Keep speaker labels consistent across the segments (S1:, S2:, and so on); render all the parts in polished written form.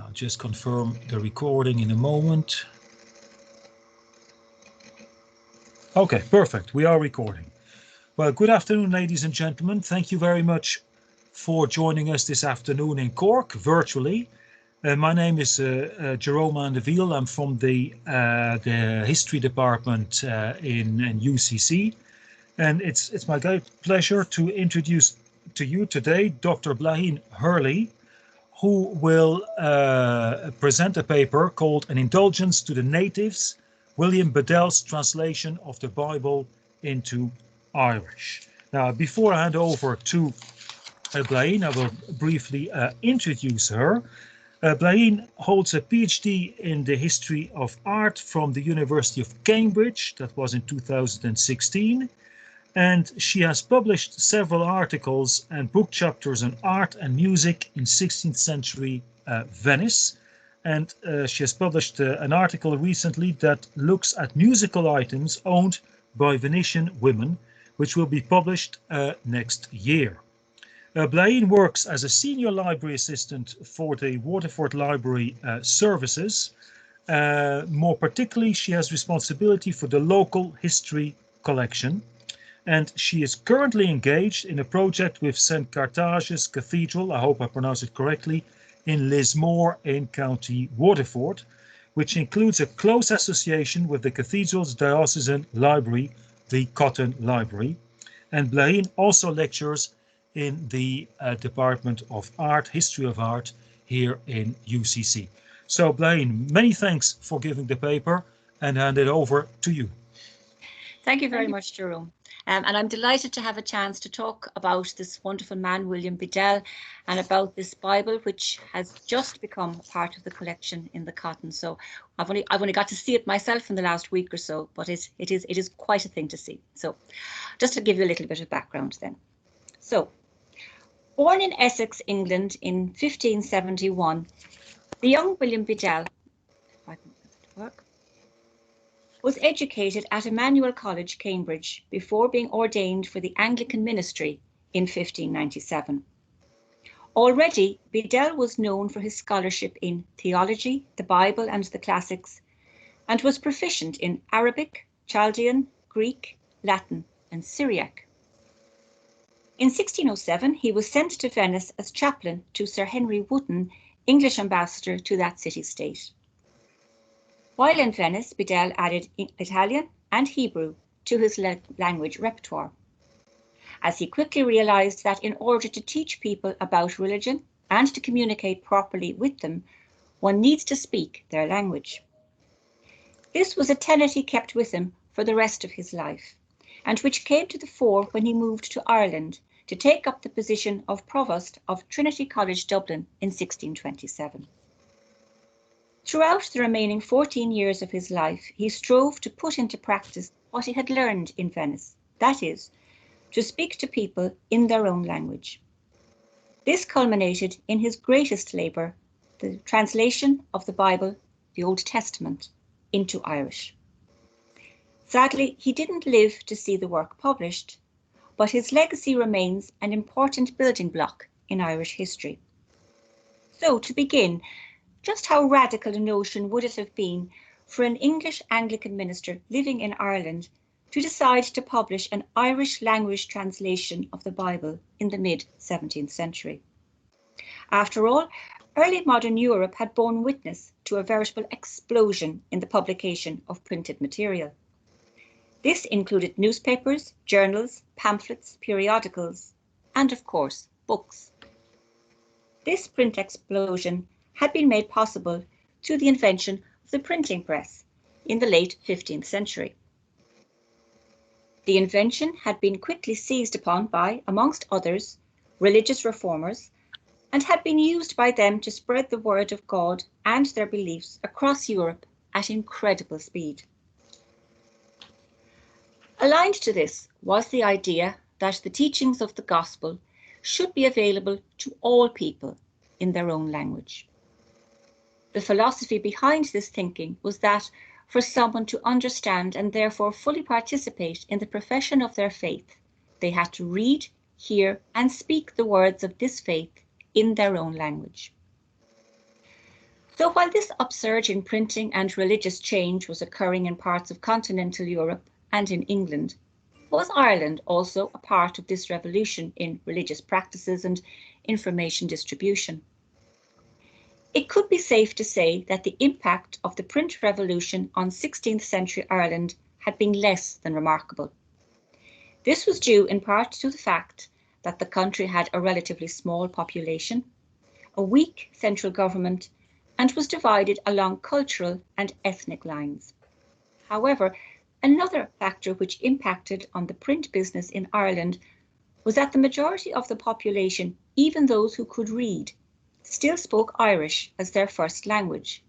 S1: I'll just confirm the recording in a moment. Okay, perfect. We are recording. Well, good afternoon, ladies and gentlemen. Thank you very much for joining us this afternoon in Cork, virtually. My name is Jerome Andeville. I'm from the History Department in UCC. And it's my great pleasure to introduce to you today Dr. Bláithín Hurley, who will present a paper called An Indulgence to the Natives, William Bedell's Translation of the Bible into Irish. Now, before I hand over to Bláithín, I will briefly introduce her. Bláithín holds a PhD in the history of art from the University of Cambridge. That was in 2016. And she has published several articles and book chapters on art and music in 16th century Venice. And she has published an article recently that looks at musical items owned by Venetian women, which will be published next year. Bláithín works as a senior library assistant for the Waterford Library services. More particularly, she has responsibility for the local history collection. And she is currently engaged in a project with St. Carthage's Cathedral, I hope I pronounced it correctly, in Lismore in County Waterford, which includes a close association with the Cathedral's diocesan library, the Cotton Library. And Bláithín also lectures in the Department of Art, History of Art, here in UCC. So Bláithín, many thanks for giving the paper, and hand it over to you.
S2: Thank you very much, Jerome. And I'm delighted to have a chance to talk about this wonderful man, William Bedell, and about this Bible, which has just become part of the collection in the Cotton. So I've only got to see it myself in the last week or so, but it is quite a thing to see. So just to give you a little bit of background then. So born in Essex, England in 1571, the young William Bedell, if I can get it to work, was educated at Emmanuel College, Cambridge, before being ordained for the Anglican Ministry in 1597. Already, Bedell was known for his scholarship in theology, the Bible and the classics, and was proficient in Arabic, Chaldean, Greek, Latin, and Syriac. In 1607, he was sent to Venice as chaplain to Sir Henry Wotton, English ambassador to that city-state. While in Venice, Bedell added Italian and Hebrew to his language repertoire, as he quickly realized that in order to teach people about religion and to communicate properly with them, one needs to speak their language. This was a tenet he kept with him for the rest of his life, and which came to the fore when he moved to Ireland to take up the position of Provost of Trinity College, Dublin in 1627. Throughout the remaining 14 years of his life, he strove to put into practice what he had learned in Venice, that is, to speak to people in their own language. This culminated in his greatest labour, the translation of the Bible, the Old Testament, into Irish. Sadly, he didn't live to see the work published, but his legacy remains an important building block in Irish history. So, to begin, just how radical a notion would it have been for an English Anglican minister living in Ireland to decide to publish an Irish language translation of the Bible in the mid-17th century? After all, early modern Europe had borne witness to a veritable explosion in the publication of printed material. This included newspapers, journals, pamphlets, periodicals, and of course, books. This print explosion had been made possible through the invention of the printing press in the late 15th century. The invention had been quickly seized upon by, amongst others, religious reformers, and had been used by them to spread the word of God and their beliefs across Europe at incredible speed. Aligned to this was the idea that the teachings of the gospel should be available to all people in their own language. The philosophy behind this thinking was that for someone to understand and therefore fully participate in the profession of their faith, they had to read, hear, and speak the words of this faith in their own language. So while this upsurge in printing and religious change was occurring in parts of continental Europe and in England, was Ireland also a part of this revolution in religious practices and information distribution? It could be safe to say that the impact of the print revolution on 16th century Ireland had been less than remarkable. This was due in part to the fact that the country had a relatively small population, a weak central government, and was divided along cultural and ethnic lines. However, another factor which impacted on the print business in Ireland was that the majority of the population, even those who could read, still spoke Irish as their first language,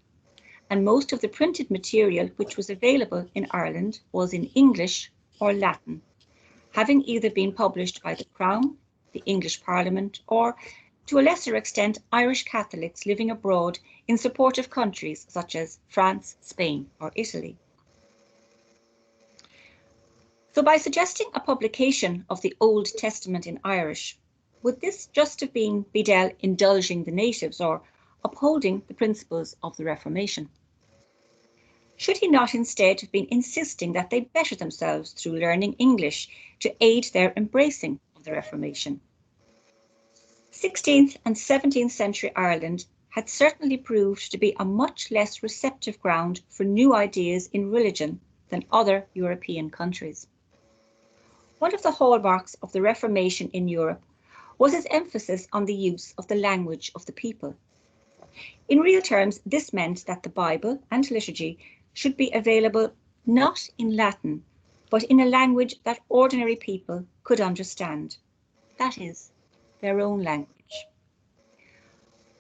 S2: and most of the printed material which was available in Ireland was in English or Latin, having either been published by the Crown, the English Parliament, or, to a lesser extent, Irish Catholics living abroad in supportive countries such as France, Spain, or Italy. So by suggesting a publication of the Old Testament in Irish, would this just have been Bedell indulging the natives or upholding the principles of the Reformation? Should he not instead have been insisting that they better themselves through learning English to aid their embracing of the Reformation? 16th and 17th century Ireland had certainly proved to be a much less receptive ground for new ideas in religion than other European countries. One of the hallmarks of the Reformation in Europe was its emphasis on the use of the language of the people. In real terms, this meant that the Bible and liturgy should be available not in Latin, but in a language that ordinary people could understand, that is, their own language.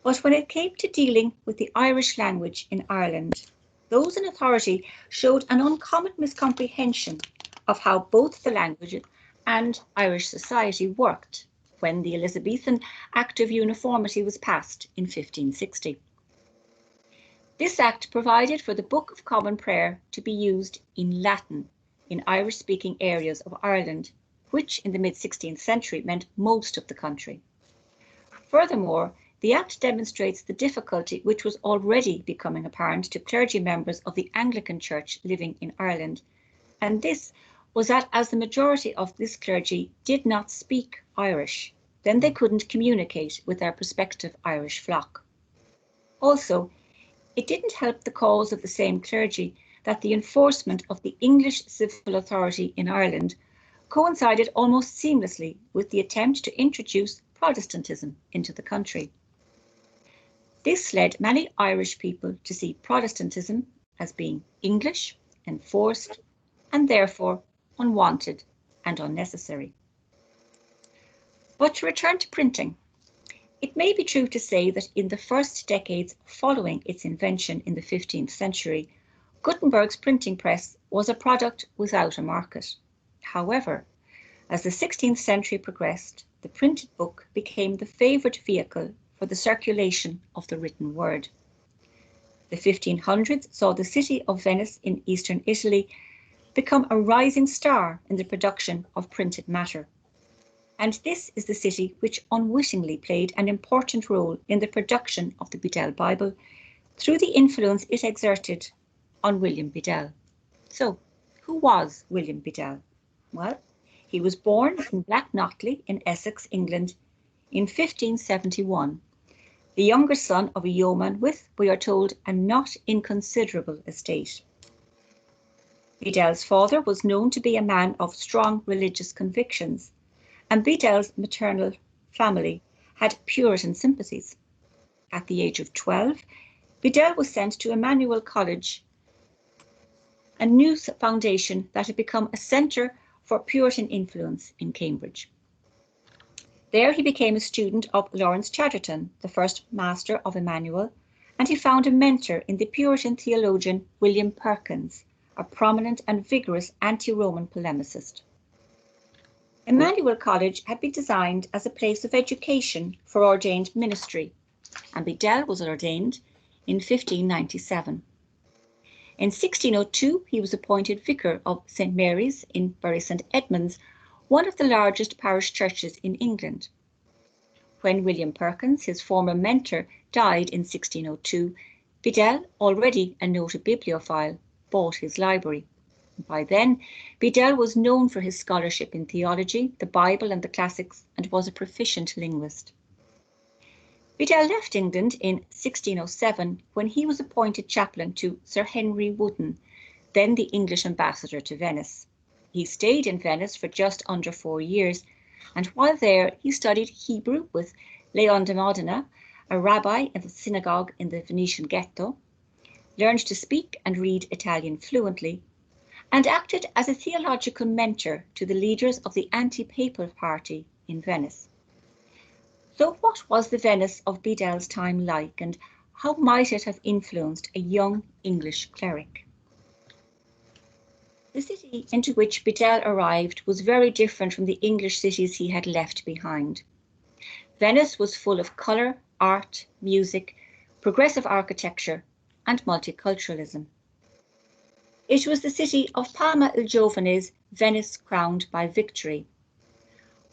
S2: But when it came to dealing with the Irish language in Ireland, those in authority showed an uncommon miscomprehension of how both the language and Irish society worked when the Elizabethan Act of Uniformity was passed in 1560. This act provided for the Book of Common Prayer to be used in Latin in Irish-speaking areas of Ireland, which in the mid-16th century meant most of the country. Furthermore, the Act demonstrates the difficulty which was already becoming apparent to clergy members of the Anglican Church living in Ireland, and this was that as the majority of this clergy did not speak Irish, then they couldn't communicate with their prospective Irish flock. Also, it didn't help the cause of the same clergy that the enforcement of the English civil authority in Ireland coincided almost seamlessly with the attempt to introduce Protestantism into the country. This led many Irish people to see Protestantism as being English, enforced, and therefore unwanted and unnecessary. But to return to printing, it may be true to say that in the first decades following its invention in the 15th century, Gutenberg's printing press was a product without a market. However, as the 16th century progressed, the printed book became the favourite vehicle for the circulation of the written word. The 1500s saw the city of Venice in eastern Italy become a rising star in the production of printed matter. And this is the city which unwittingly played an important role in the production of the Bedell Bible through the influence it exerted on William Bedell. So, who was William Bedell? Well, he was born in Blacknotley in Essex, England in 1571, the younger son of a yeoman with, we are told, a not inconsiderable estate. Bedell's father was known to be a man of strong religious convictions, and Bedell's maternal family had Puritan sympathies. At the age of 12, Bedell was sent to Emmanuel College, a new foundation that had become a centre for Puritan influence in Cambridge. There he became a student of Lawrence Chatterton, the first master of Emmanuel, and he found a mentor in the Puritan theologian William Perkins, a prominent and vigorous anti-Roman polemicist. Emmanuel College had been designed as a place of education for ordained ministry, and Bedell was ordained in 1597. In 1602, he was appointed vicar of St. Mary's in Bury St. Edmunds, one of the largest parish churches in England. When William Perkins, his former mentor, died in 1602, Bedell, already a noted bibliophile, bought his library. By then, Bedell was known for his scholarship in theology, the Bible and the classics, and was a proficient linguist. Bedell left England in 1607 when he was appointed chaplain to Sir Henry Wotton, then the English ambassador to Venice. He stayed in Venice for just under 4 years, and while there he studied Hebrew with Leon de Modena, a rabbi in the synagogue in the Venetian ghetto, learned to speak and read Italian fluently, and acted as a theological mentor to the leaders of the anti-papal party in Venice. So what was the Venice of Bedell's time like, and how might it have influenced a young English cleric? The city into which Bedell arrived was very different from the English cities he had left behind. Venice was full of colour, art, music, progressive architecture, and multiculturalism. It was the city of Palma il Giovane's Venice crowned by victory,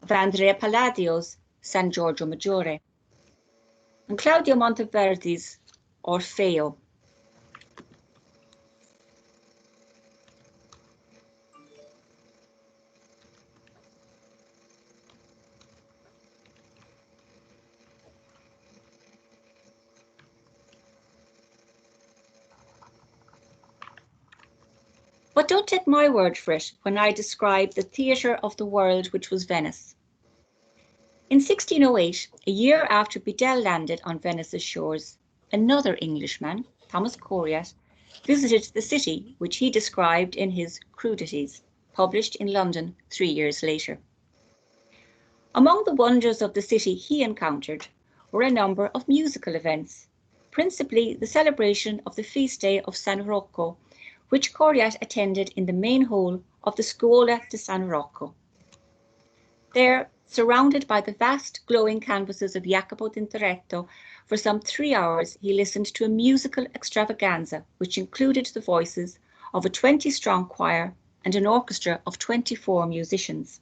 S2: of Andrea Palladio's San Giorgio Maggiore, and Claudio Monteverdi's Orfeo. But don't take my word for it when I describe the theatre of the world which was Venice. In 1608, a year after Bedell landed on Venice's shores, another Englishman, Thomas Coryat, visited the city, which he described in his Crudities, published in London 3 years later. Among the wonders of the city he encountered were a number of musical events, principally the celebration of the feast day of San Rocco, which Coryat attended in the main hall of the Scuola di San Rocco. There, surrounded by the vast glowing canvases of Jacopo Tintoretto, for some 3 hours he listened to a musical extravaganza which included the voices of a 20-strong choir and an orchestra of 24 musicians.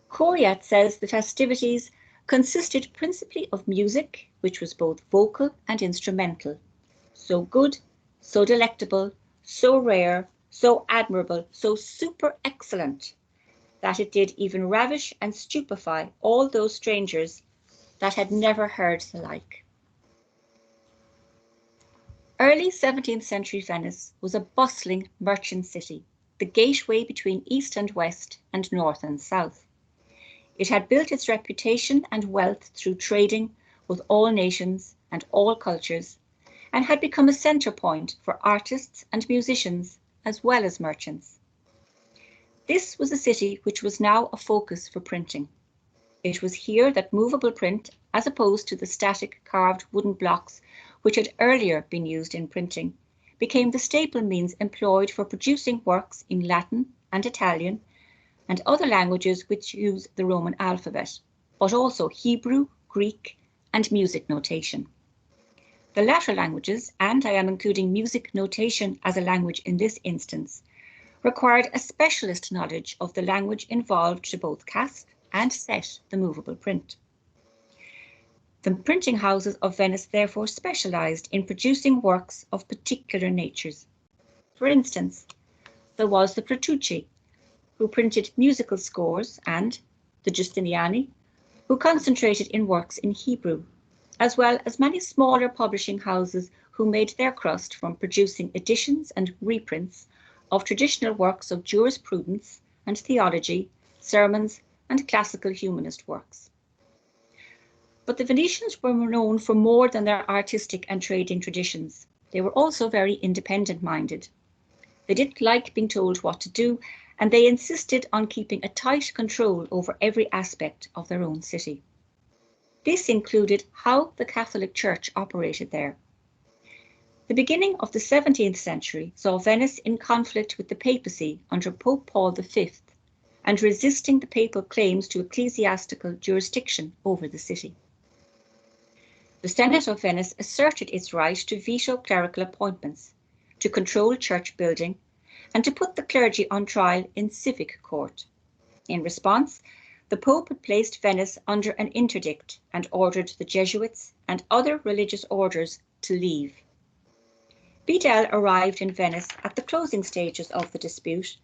S2: Coryat says the festivities consisted principally of music, which was both vocal and instrumental, so good, so delectable, so rare, so admirable, so super excellent, that it did even ravish and stupefy all those strangers that had never heard the like. Early 17th century Venice was a bustling merchant city, the gateway between east and west and north and south. It had built its reputation and wealth through trading with all nations and all cultures, and had become a centre point for artists and musicians as well as merchants. This was a city which was now a focus for printing. It was here that movable print, as opposed to the static carved wooden blocks which had earlier been used in printing, became the staple means employed for producing works in Latin and Italian and other languages which use the Roman alphabet, but also Hebrew, Greek, and music notation. The latter languages, and I am including music notation as a language in this instance, required a specialist knowledge of the language involved to both cast and set the movable print. The printing houses of Venice therefore specialised in producing works of particular natures. For instance, there was the Protucci, who printed musical scores, and the Giustiniani, who concentrated in works in Hebrew, as well as many smaller publishing houses who made their crust from producing editions and reprints of traditional works of jurisprudence and theology, sermons, and classical humanist works. But the Venetians were known for more than their artistic and trading traditions. They were also very independent-minded. They didn't like being told what to do, and they insisted on keeping a tight control over every aspect of their own city. This included how the Catholic Church operated there. The beginning of the 17th century saw Venice in conflict with the papacy under Pope Paul V and resisting the papal claims to ecclesiastical jurisdiction over the city. The Senate of Venice asserted its right to veto clerical appointments, to control church building, and to put the clergy on trial in civic court. In response, the Pope had placed Venice under an interdict and ordered the Jesuits and other religious orders to leave Bedell arrived in Venice at the closing stages of the dispute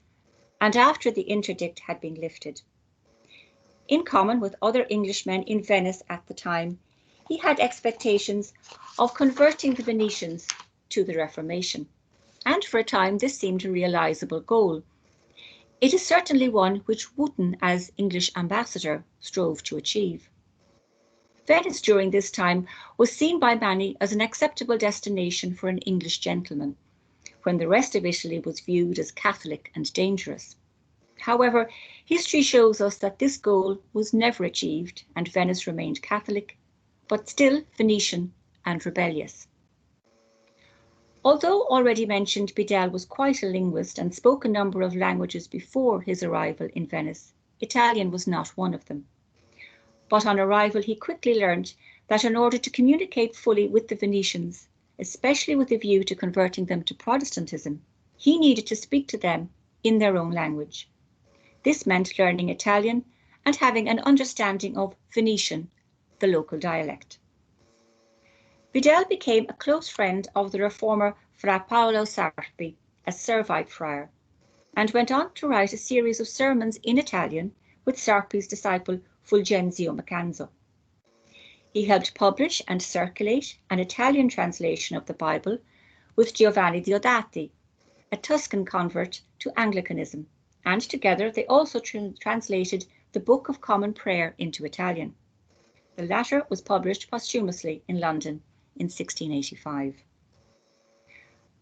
S2: and after the interdict had been lifted. In common with other Englishmen in Venice at the time, he had expectations of converting the Venetians to the Reformation, and for a time this seemed a realisable goal. It is certainly one which Wotton, as English ambassador, strove to achieve. Venice during this time was seen by many as an acceptable destination for an English gentleman, when the rest of Italy was viewed as Catholic and dangerous. However, history shows us that this goal was never achieved and Venice remained Catholic, but still Venetian and rebellious. Although already mentioned, Bedell was quite a linguist and spoke a number of languages before his arrival in Venice. Italian was not one of them. But on arrival, he quickly learned that in order to communicate fully with the Venetians, especially with a view to converting them to Protestantism, he needed to speak to them in their own language. This meant learning Italian and having an understanding of Venetian, the local dialect. Bedell became a close friend of the reformer Fra Paolo Sarpi, a Servite friar, and went on to write a series of sermons in Italian with Sarpi's disciple Fulgenzio Macanzo. He helped publish and circulate an Italian translation of the Bible with Giovanni Diodati, a Tuscan convert to Anglicanism, and together they also translated the Book of Common Prayer into Italian. The latter was published posthumously in London in 1685.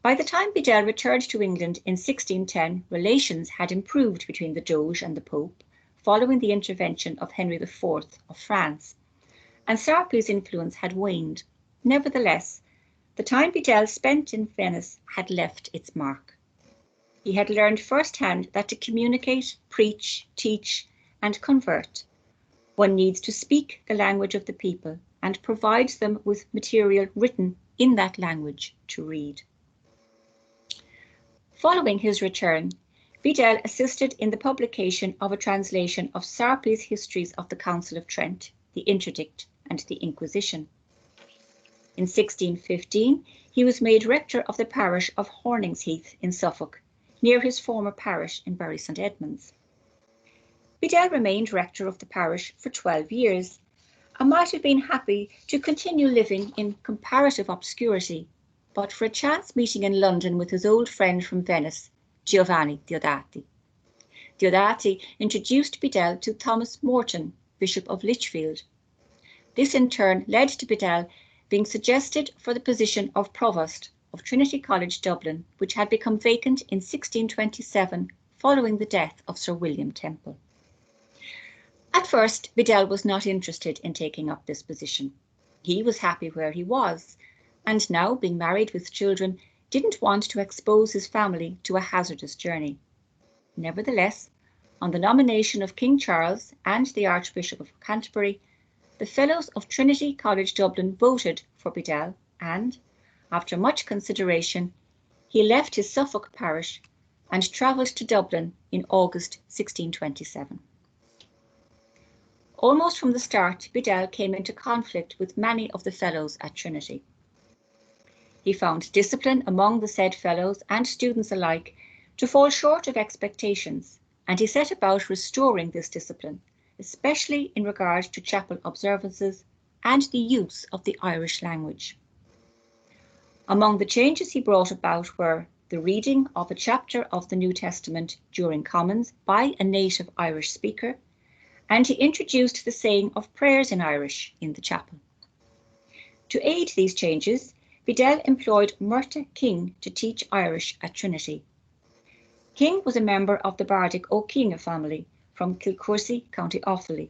S2: By the time Bedell returned to England in 1610, relations had improved between the Doge and the Pope, following the intervention of Henry IV of France, and Sarpi's influence had waned. Nevertheless, the time Bedell spent in Venice had left its mark. He had learned firsthand that to communicate, preach, teach, and convert, one needs to speak the language of the people and provides them with material written in that language to read. Following his return, Bedell assisted in the publication of a translation of Sarpi's histories of the Council of Trent, the Interdict, and the Inquisition. In 1615, he was made rector of the parish of Horningsheath in Suffolk, near his former parish in Bury St Edmunds. Bedell remained rector of the parish for 12 years and might have been happy to continue living in comparative obscurity, but for a chance meeting in London with his old friend from Venice, Giovanni Diodati. Diodati introduced Bedell to Thomas Morton, Bishop of Lichfield. This in turn led to Bedell being suggested for the position of Provost of Trinity College, Dublin, which had become vacant in 1627 following the death of Sir William Temple. At first, Bedell was not interested in taking up this position. He was happy where he was, and now, being married with children, didn't want to expose his family to a hazardous journey. Nevertheless, on the nomination of King Charles and the Archbishop of Canterbury, the Fellows of Trinity College Dublin voted for Bedell, and, after much consideration, he left his Suffolk parish and travelled to Dublin in August 1627. Almost from the start, Bedell came into conflict with many of the Fellows at Trinity. He found discipline among the said Fellows and students alike to fall short of expectations, and he set about restoring this discipline, especially in regard to chapel observances and the use of the Irish language. Among the changes he brought about were the reading of a chapter of the New Testament during Commons by a native Irish speaker, and he introduced the saying of prayers in Irish in the chapel. To aid these changes, Bedell employed Murtagh King to teach Irish at Trinity. King was a member of the Bardic O'Keefe family from Kilcourcy, County Offaly.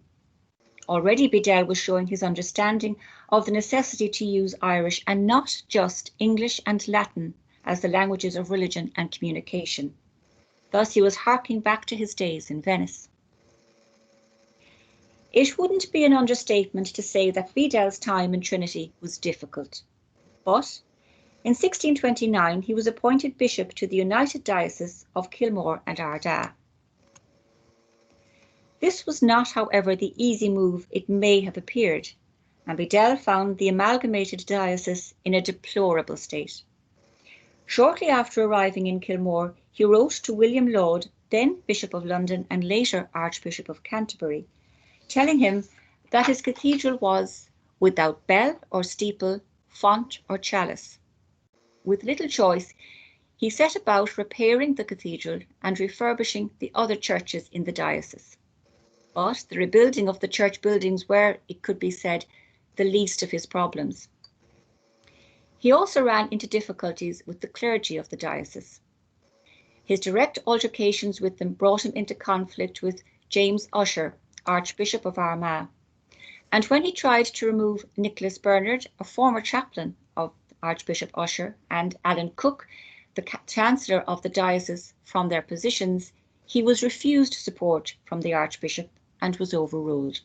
S2: Already Bedell was showing his understanding of the necessity to use Irish and not just English and Latin as the languages of religion and communication. Thus he was harking back to his days in Venice. It wouldn't be an understatement to say that Bedell's time in Trinity was difficult. But in 1629 he was appointed bishop to the United Diocese of Kilmore and Ardagh. This was not, however, the easy move it may have appeared, and Bedell found the amalgamated diocese in a deplorable state. Shortly after arriving in Kilmore, he wrote to William Laud, then Bishop of London and later Archbishop of Canterbury, telling him that his cathedral was without bell or steeple, font or chalice. With little choice, he set about repairing the cathedral and refurbishing the other churches in the diocese. But the rebuilding of the church buildings were, it could be said, the least of his problems. He also ran into difficulties with the clergy of the diocese. His direct altercations with them brought him into conflict with James Usher, Archbishop of Armagh. And when he tried to remove Nicholas Bernard, a former chaplain of Archbishop Usher, and Alan Cook, the Chancellor of the diocese, from their positions, he was refused support from the Archbishop and was overruled.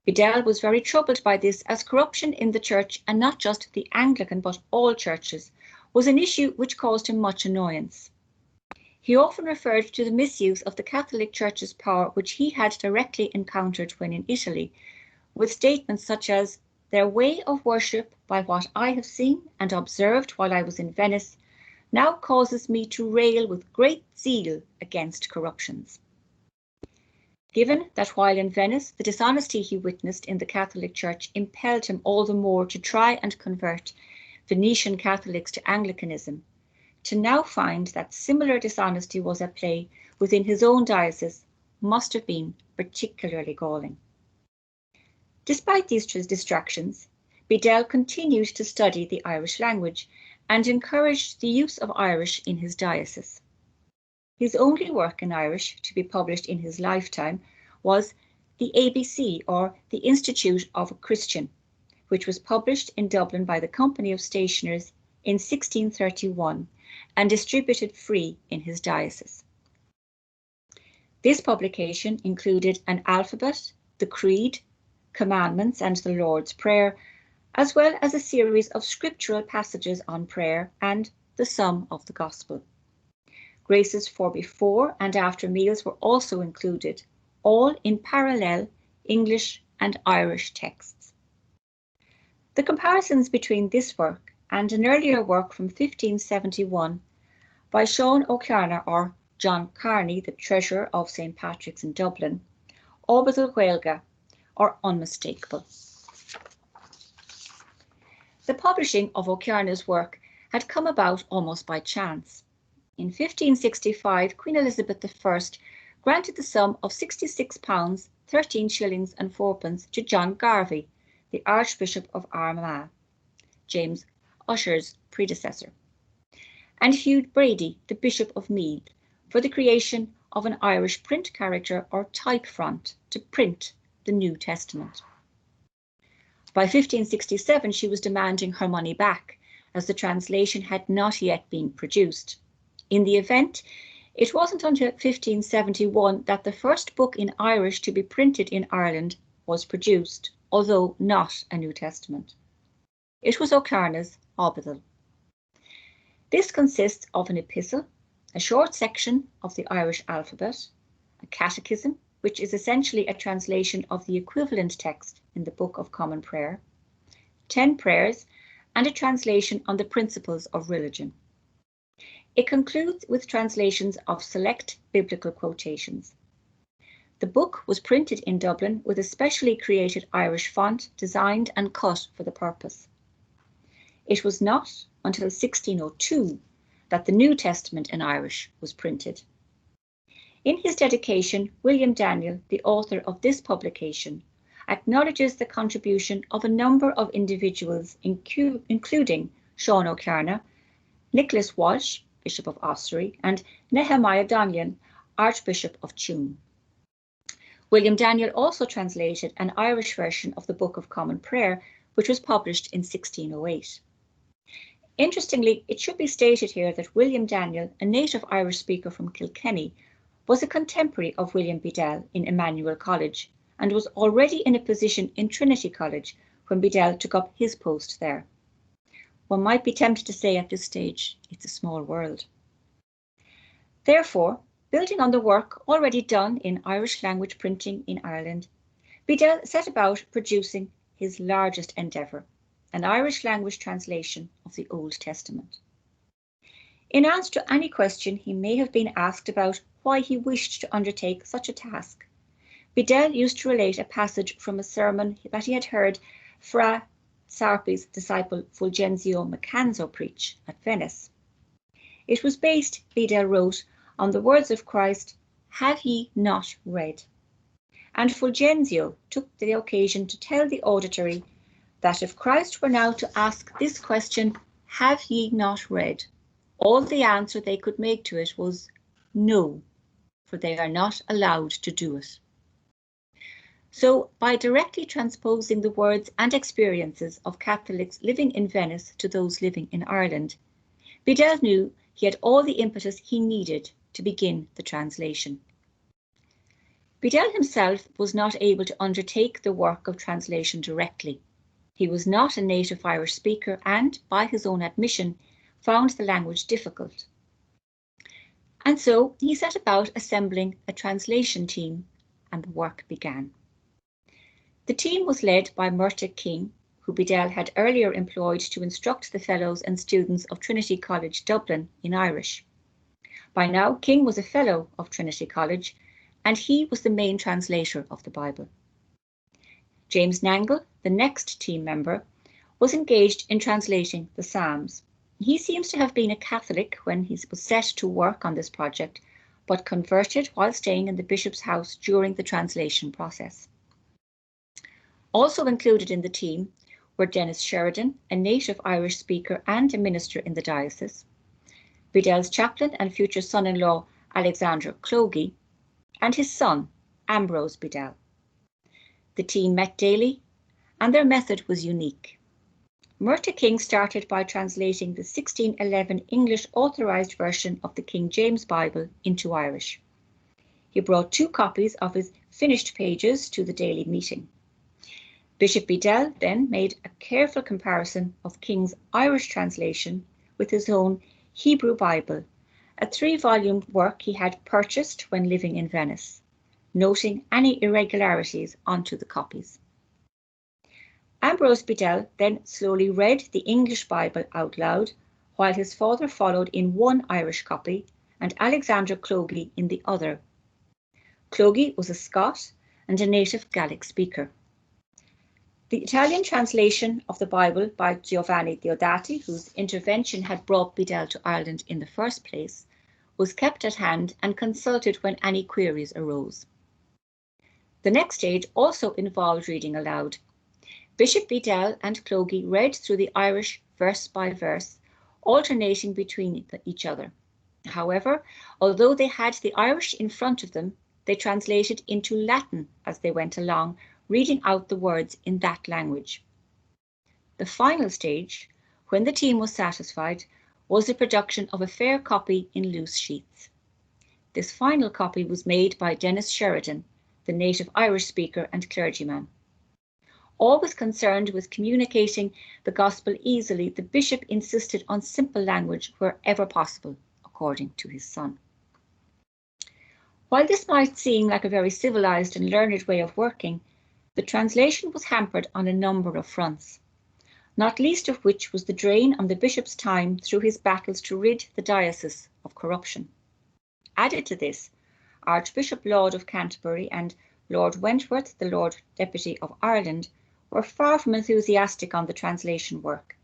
S2: Bedell was very troubled by this, as corruption in the church, and not just the Anglican but all churches, was an issue which caused him much annoyance. He often referred to the misuse of the Catholic Church's power, which he had directly encountered when in Italy, with statements such as, "Their way of worship, by what I have seen and observed while I was in Venice, now causes me to rail with great zeal against corruptions." Given that while in Venice, the dishonesty he witnessed in the Catholic Church impelled him all the more to try and convert Venetian Catholics to Anglicanism, to now find that similar dishonesty was at play within his own diocese must have been particularly galling. Despite these distractions, Bedell continued to study the Irish language and encouraged the use of Irish in his diocese. His only work in Irish to be published in his lifetime was the ABC, or the Institute of a Christian, which was published in Dublin by the Company of Stationers in 1631 and distributed free in his diocese. This publication included an alphabet, the Creed, Commandments and the Lord's Prayer, as well as a series of scriptural passages on prayer and the sum of the Gospel. Graces for before and after meals were also included, all in parallel English and Irish texts. The comparisons between this work and an earlier work from 1571 by Sean O'Clarna, or John Carney, the treasurer of St. Patrick's in Dublin, Orbithal Gaeilge, are unmistakable. The publishing of O'Clarna's work had come about almost by chance. In 1565, Queen Elizabeth I granted the sum of £66, 13 shillings and 4pence to John Garvey, the Archbishop of Armagh, James Usher's predecessor, and Hugh Brady, the Bishop of Meath, for the creation of an Irish print character or type font to print the New Testament. By 1567, she was demanding her money back, as the translation had not yet been produced. In the event, it wasn't until 1571 that the first book in Irish to be printed in Ireland was produced, although not a New Testament. It was O'Clarna's Orbithal. This consists of an epistle, a short section of the Irish alphabet, a catechism, which is essentially a translation of the equivalent text in the Book of Common Prayer, 10 prayers, and a translation on the principles of religion. It concludes with translations of select biblical quotations. The book was printed in Dublin with a specially created Irish font designed and cut for the purpose. It was not until 1602 that the New Testament in Irish was printed. In his dedication, William Daniel, the author of this publication, acknowledges the contribution of a number of individuals, including Sean O'Clarna, Nicholas Walsh, Bishop of Ossory, and Nehemiah Donlan, Archbishop of Tuam. William Daniel also translated an Irish version of the Book of Common Prayer, which was published in 1608. Interestingly, it should be stated here that William Daniel, a native Irish speaker from Kilkenny, was a contemporary of William Bedell in Emmanuel College and was already in a position in Trinity College when Bedell took up his post there. One might be tempted to say at this stage, it's a small world. Therefore, building on the work already done in Irish language printing in Ireland, Bedell set about producing his largest endeavour, an Irish language translation of the Old Testament. In answer to any question he may have been asked about why he wished to undertake such a task, Bedell used to relate a passage from a sermon that he had heard Fra Sarpi's disciple Fulgenzio Macanzo preach at Venice. It was based, Bedell wrote, on the words of Christ, "Have ye not read?" And Fulgenzio took the occasion to tell the auditory that if Christ were now to ask this question, "Have ye not read?" all the answer they could make to it was no, for they are not allowed to do it. So, by directly transposing the words and experiences of Catholics living in Venice to those living in Ireland, Bedell knew he had all the impetus he needed to begin the translation. Bedell himself was not able to undertake the work of translation directly. He was not a native Irish speaker and, by his own admission, found the language difficult. And so he set about assembling a translation team, and the work began. The team was led by Murtagh King, who Bedell had earlier employed to instruct the fellows and students of Trinity College, Dublin, in Irish. By now, King was a fellow of Trinity College, and he was the main translator of the Bible. James Nangle, the next team member, was engaged in translating the Psalms. He seems to have been a Catholic when he was set to work on this project, but converted while staying in the bishop's house during the translation process. Also included in the team were Dennis Sheridan, a native Irish speaker and a minister in the diocese, Bedell's chaplain and future son-in-law Alexander Clogie, and his son Ambrose Bedell. The team met daily, and their method was unique. Murtagh King started by translating the 1611 English authorised version of the King James Bible into Irish. He brought 2 copies of his finished pages to the daily meeting. Bishop Bedell then made a careful comparison of King's Irish translation with his own Hebrew Bible, a 3-volume work he had purchased when living in Venice, noting any irregularities onto the copies. Ambrose Bedell then slowly read the English Bible out loud, while his father followed in one Irish copy and Alexander Clogie in the other. Clogie was a Scot and a native Gaelic speaker. The Italian translation of the Bible by Giovanni Diodati, whose intervention had brought Bedell to Ireland in the first place, was kept at hand and consulted when any queries arose. The next stage also involved reading aloud. Bishop Bedell and Clogie read through the Irish verse by verse, alternating between each other. However, although they had the Irish in front of them, they translated into Latin as they went along, reading out the words in that language. The final stage, when the team was satisfied, was the production of a fair copy in loose sheets. This final copy was made by Dennis Sheridan, the native Irish speaker and clergyman. Always concerned with communicating the gospel easily, the bishop insisted on simple language wherever possible, according to his son. While this might seem like a very civilized and learned way of working, the translation was hampered on a number of fronts, not least of which was the drain on the bishop's time through his battles to rid the diocese of corruption. Added to this, Archbishop Laud of Canterbury and Lord Wentworth, the Lord Deputy of Ireland, were far from enthusiastic on the translation work,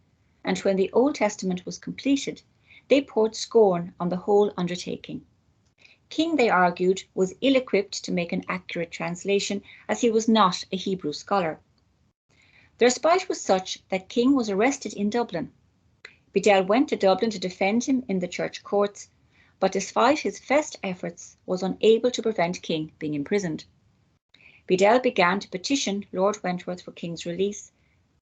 S2: and when the Old Testament was completed, they poured scorn on the whole undertaking. King, they argued, was ill-equipped to make an accurate translation, as he was not a Hebrew scholar. Their spite was such that King was arrested in Dublin. Bedell went to Dublin to defend him in the church courts, but despite his best efforts, was unable to prevent King being imprisoned. Bedell began to petition Lord Wentworth for King's release,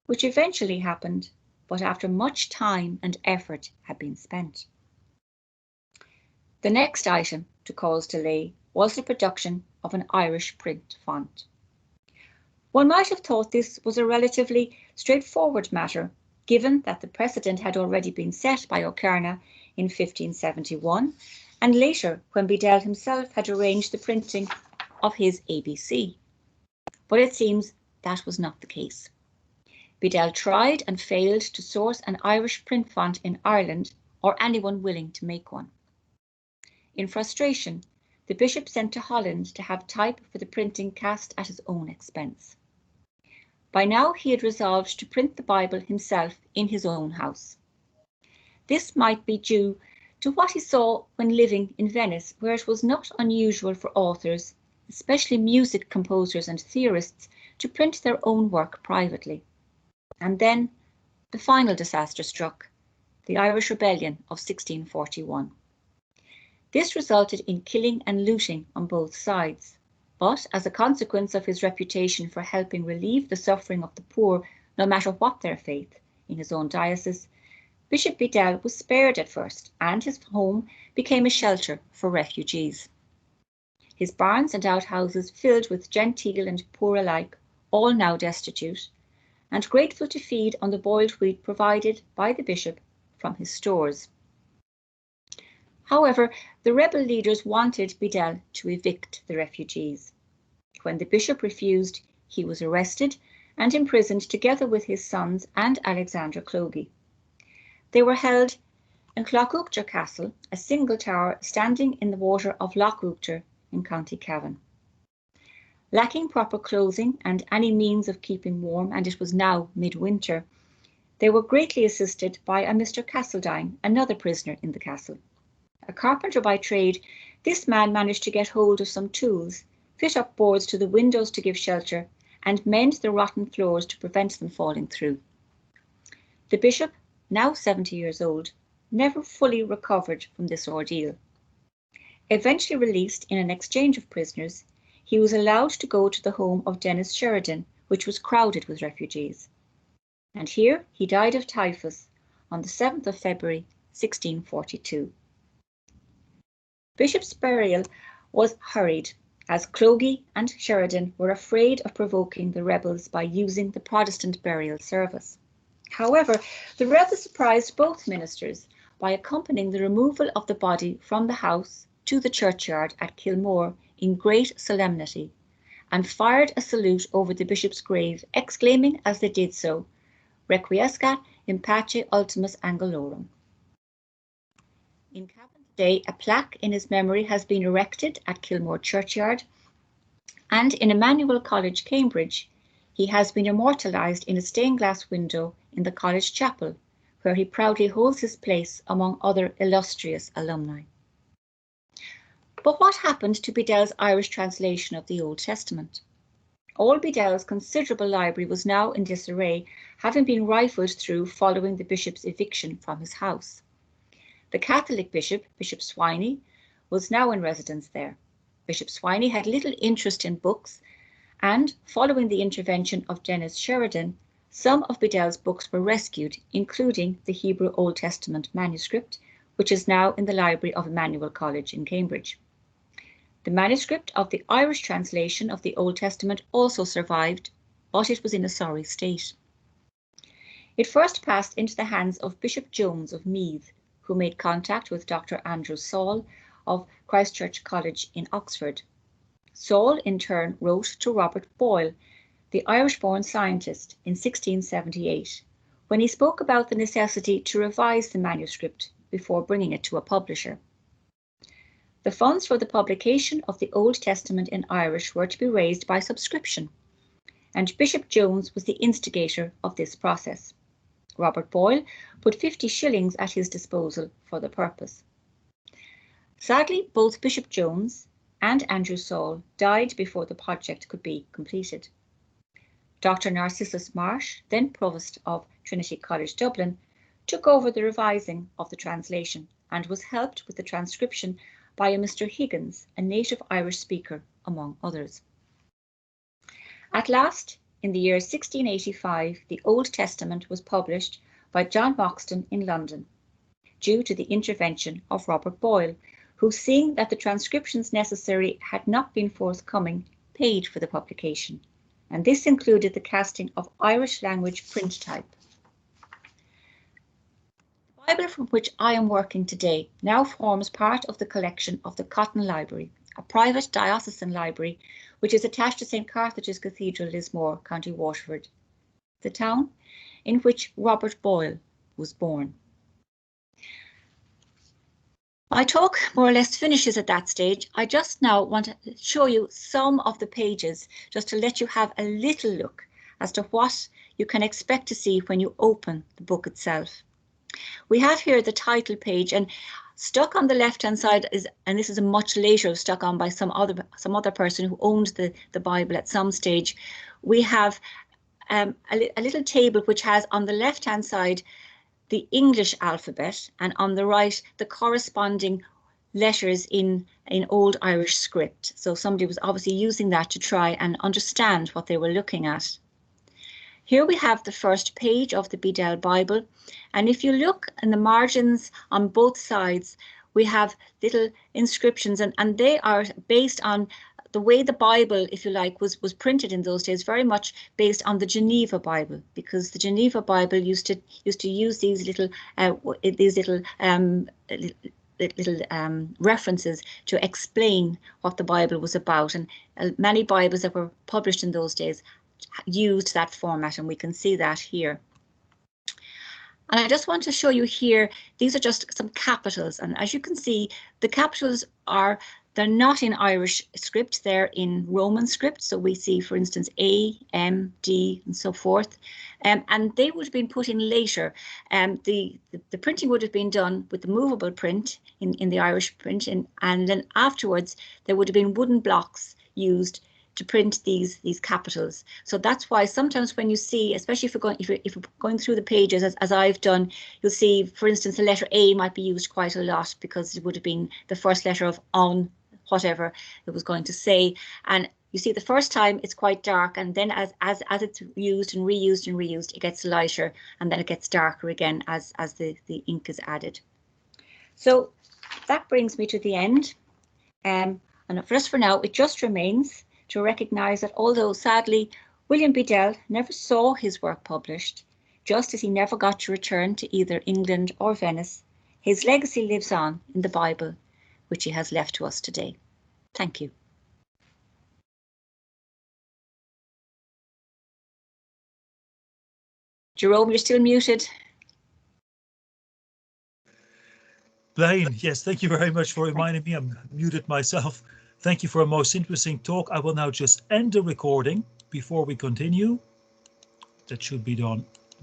S2: which eventually happened, but after much time and effort had been spent. The next item to cause delay was the production of an Irish print font. One might have thought this was a relatively straightforward matter, given that the precedent had already been set by O'Kerna in 1571, and later when Bedell himself had arranged the printing of his ABC. But it seems that was not the case. Bedell tried and failed to source an Irish print font in Ireland, or anyone willing to make one. In frustration, the bishop sent to Holland to have type for the printing cast at his own expense. By now he had resolved to print the Bible himself in his own house. This might be due to what he saw when living in Venice, where it was not unusual for authors, especially music composers and theorists, to print their own work privately. And then the final disaster struck, the Irish Rebellion of 1641. This resulted in killing and looting on both sides, but as a consequence of his reputation for helping relieve the suffering of the poor, no matter what their faith, in his own diocese, Bishop Bedell was spared at first, and his home became a shelter for refugees. His barns and outhouses filled with genteel and poor alike, all now destitute, and grateful to feed on the boiled wheat provided by the bishop from his stores. However, the rebel leaders wanted Bedell to evict the refugees. When the bishop refused, he was arrested and imprisoned together with his sons and Alexander Clogie. They were held in Cloughoughter Castle, a single tower standing in the water of Lochoughter in County Cavan. Lacking proper clothing and any means of keeping warm, and it was now midwinter, they were greatly assisted by a Mr. Castledine, another prisoner in the castle. A carpenter by trade, this man managed to get hold of some tools, fit up boards to the windows to give shelter, and mend the rotten floors to prevent them falling through. The bishop, now 70 years old, never fully recovered from this ordeal. Eventually released in an exchange of prisoners, he was allowed to go to the home of Dennis Sheridan, which was crowded with refugees. And here he died of typhus on the 7th of February, 1642. Bishop's burial was hurried, as Clogie and Sheridan were afraid of provoking the rebels by using the Protestant burial service. However, the rebels surprised both ministers by accompanying the removal of the body from the house to the churchyard at Kilmore in great solemnity, and fired a salute over the bishop's grave, exclaiming as they did so, "Requiescat in pace ultimus angelorum." In Cavan today, a plaque in his memory has been erected at Kilmore churchyard, and in Emmanuel College, Cambridge, he has been immortalised in a stained glass window in the college chapel, where he proudly holds his place among other illustrious alumni. But what happened to Bedell's Irish translation of the Old Testament? All Bedell's considerable library was now in disarray, having been rifled through following the bishop's eviction from his house. The Catholic bishop, Bishop Swiney, was now in residence there. Bishop Swiney had little interest in books, and following the intervention of Dennis Sheridan, some of Bedell's books were rescued, including the Hebrew Old Testament manuscript, which is now in the library of Emmanuel College in Cambridge. The manuscript of the Irish translation of the Old Testament also survived, but it was in a sorry state. It first passed into the hands of Bishop Jones of Meath, who made contact with Dr. Andrew Saul of Christ Church College in Oxford. Saul, in turn, wrote to Robert Boyle, the Irish-born scientist, in 1678, when he spoke about the necessity to revise the manuscript before bringing it to a publisher. The funds for the publication of the Old Testament in Irish were to be raised by subscription, and Bishop Jones was the instigator of this process. Robert Boyle put 50 shillings at his disposal for the purpose. Sadly, both Bishop Jones and Andrew Saul died before the project could be completed. Dr. Narcissus Marsh, then Provost of Trinity College Dublin, took over the revising of the translation and was helped with the transcription by a Mr. Higgins, a native Irish speaker, among others. At last, in the year 1685, the Old Testament was published by John Moxton in London, due to the intervention of Robert Boyle, who, seeing that the transcriptions necessary had not been forthcoming, paid for the publication, and this included the casting of Irish language print type. The Bible from which I am working today now forms part of the collection of the Cotton Library, a private diocesan library which is attached to St. Carthage's Cathedral, Lismore, County Waterford, the town in which Robert Boyle was born. My talk more or less finishes at that stage. I just now want to show you some of the pages, just to let you have a little look as to what you can expect to see when you open the book itself. We have here the title page, and stuck on the left-hand side is, and this is a much later stuck on by some other person who owned the Bible at some stage. We have a little table which has on the left-hand side the English alphabet, and on the right the corresponding letters in Old Irish script. So somebody was obviously using that to try and understand what they were looking at. Here we have the first page of the Bedell Bible, and if you look in the margins on both sides, we have little inscriptions, and they are based on the way the Bible, if you like, was printed in those days, very much based on the Geneva Bible, because the Geneva Bible used to use these little references to explain what the Bible was about, and many Bibles that were published in those days used that format, and we can see that here. And I just want to show you here, these are just some capitals, and as you can see, the capitals they're not in Irish script, they're in Roman script. So we see, for instance, A, M, D, and so forth. And they would have been put in later. The printing would have been done with the movable print in the Irish print, and then afterwards there would have been wooden blocks used to print these capitals. So that's why sometimes when you see, especially if you're going through the pages as I've done, you'll see, for instance, the letter A might be used quite a lot because it would have been the first letter of on whatever it was going to say. And you see the first time it's quite dark, and then as it's used and reused, it gets lighter, and then it gets darker again as the ink is added. So that brings me to the end. And for now, it just remains to recognise that although sadly William Bedell never saw his work published, just as he never got to return to either England or Venice, his legacy lives on in the Bible, which he has left to us today. Thank you. Jerome, you're still muted.
S1: Bláithín, yes, thank you very much for reminding me. I'm muted myself. Thank you for a most interesting talk. I will now just end the recording before we continue. That should be done